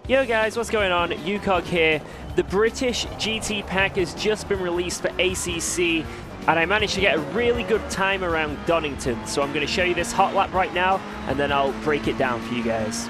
Yo guys, what's going on? UKOG here. The British GT pack has just been released for ACC, and I managed to get a really good time around Donington. So I'm going to show you this hot lap right now, and then I'll break it down for you guys.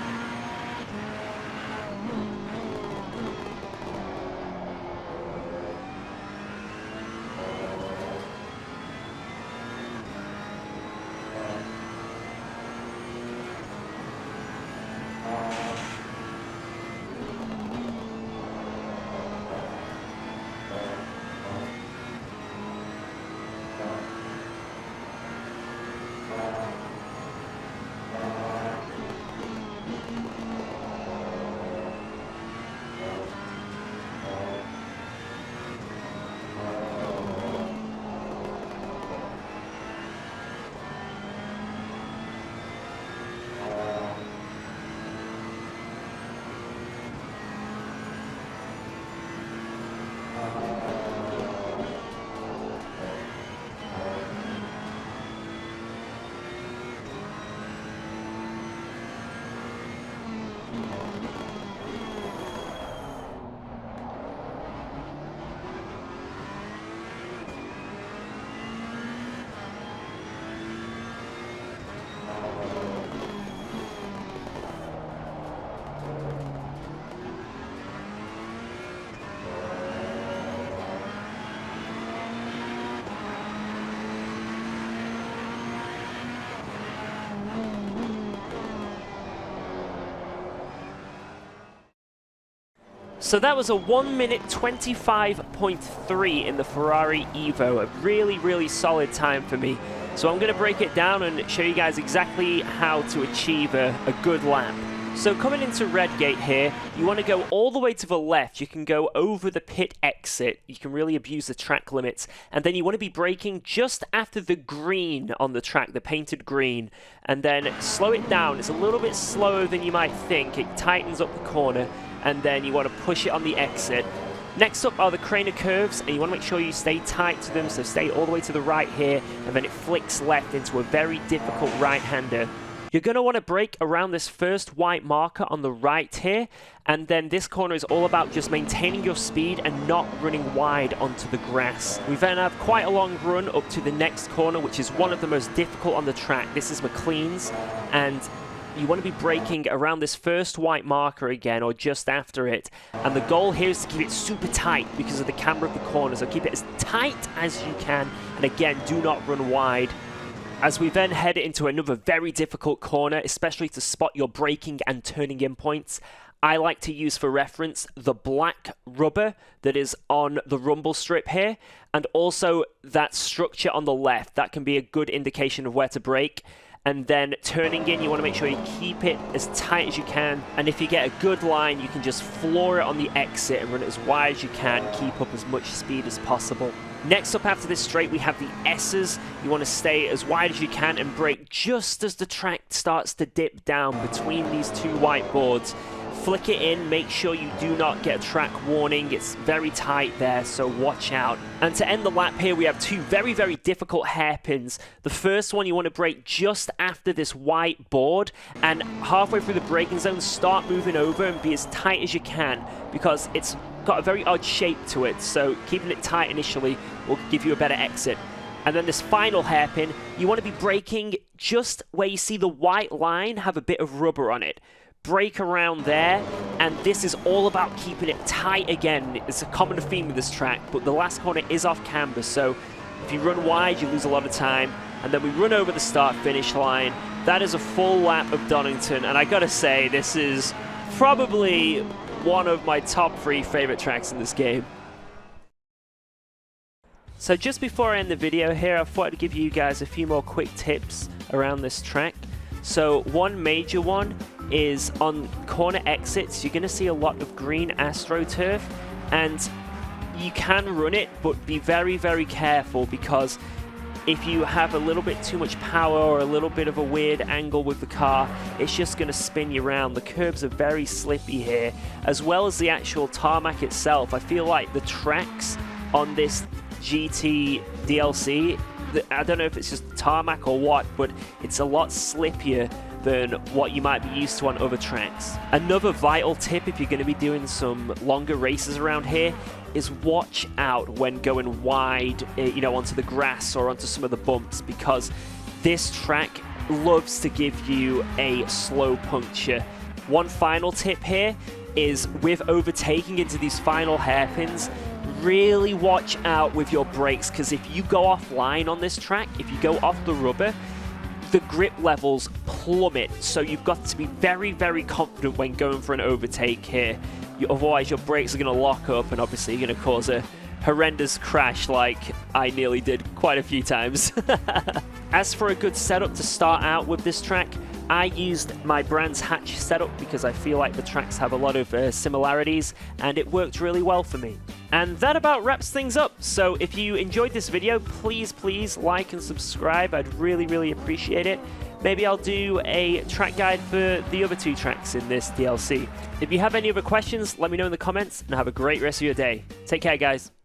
So that was a 1 minute 25.3 in the Ferrari Evo, a really solid time for me. So I'm going to break it down and show you guys exactly how to achieve a good lap. So coming into Redgate here, you want to go all the way to the left. You can go over the pit exit. You can really abuse the track limits. And then you want to be braking just after the green on the track, the painted green. And then slow it down. It's a little bit slower than you might think. It tightens up the corner. And then you want to push it on the exit. Next up are the Craner curves, and you want to make sure you stay tight to them, so stay all the way to the right here, and then it flicks left into a very difficult right-hander. You're going to want to brake around this first white marker on the right here, and then this corner is all about just maintaining your speed and not running wide onto the grass. We then have quite a long run up to the next corner, which is one of the most difficult on the track. This is McLean's, and you want to be braking around this first white marker again, or just after it. And the goal here is to keep it super tight because of the camber of the corner. So keep it as tight as you can. And again, do not run wide. As we then head into another very difficult corner, especially to spot your braking and turning in points, I like to use for reference the black rubber that is on the rumble strip here, and also that structure on the left. That can be a good indication of where to brake. And then turning in, you want to make sure you keep it as tight as you can. And if you get a good line, you can just floor it on the exit and run it as wide as you can. Keep up as much speed as possible. Next up after this straight, we have the S's. You want to stay as wide as you can and brake just as the track starts to dip down between these two white boards. Flick it in, make sure you do not get a track warning. It's very tight there, so watch out. And to end the lap here, we have two very difficult hairpins. The first one, you want to brake just after this white board, and halfway through the braking zone, start moving over and be as tight as you can, because it's got a very odd shape to it, so keeping it tight initially will give you a better exit. And then this final hairpin, you want to be braking just where you see the white line have a bit of rubber on it. Brake around there, and this is all about keeping it tight again. It's a common theme with this track, but the last corner is off camber, so if you run wide, you lose a lot of time. And then we run over the start-finish line. That is a full lap of Donington, and I gotta say, this is probably one of my top 3 favorite tracks in this game. So just before I end the video here, I thought I'd give you guys a few more quick tips around this track. So one major one is on corner exits. You're going to see a lot of green AstroTurf, and you can run it, but be very careful, because if you have a little bit too much power or a little bit of a weird angle with the car, it's just going to spin you around. The curbs are very slippy here, as well as the actual tarmac itself. I feel like the tracks on this GT DLC, I don't know if it's just tarmac or what, but it's a lot slippier than what you might be used to on other tracks. Another vital tip if you're going to be doing some longer races around here is watch out when going wide, you know, onto the grass or onto some of the bumps, because this track loves to give you a slow puncture. One final tip here is with overtaking into these final hairpins, really watch out with your brakes, because if you go offline on this track, if you go off the rubber, the grip levels plummet. So you've got to be very, very confident when going for an overtake here. Otherwise, your brakes are going to lock up, and obviously you're going to cause a horrendous crash like I nearly did quite a few times. As for a good setup to start out with this track, I used my Brands Hatch setup because I feel like the tracks have a lot of similarities, and it worked really well for me. And that about wraps things up. So if you enjoyed this video, please like and subscribe. I'd really appreciate it. Maybe I'll do a track guide for the other 2 tracks in this DLC. If you have any other questions, let me know in the comments, and have a great rest of your day. Take care, guys.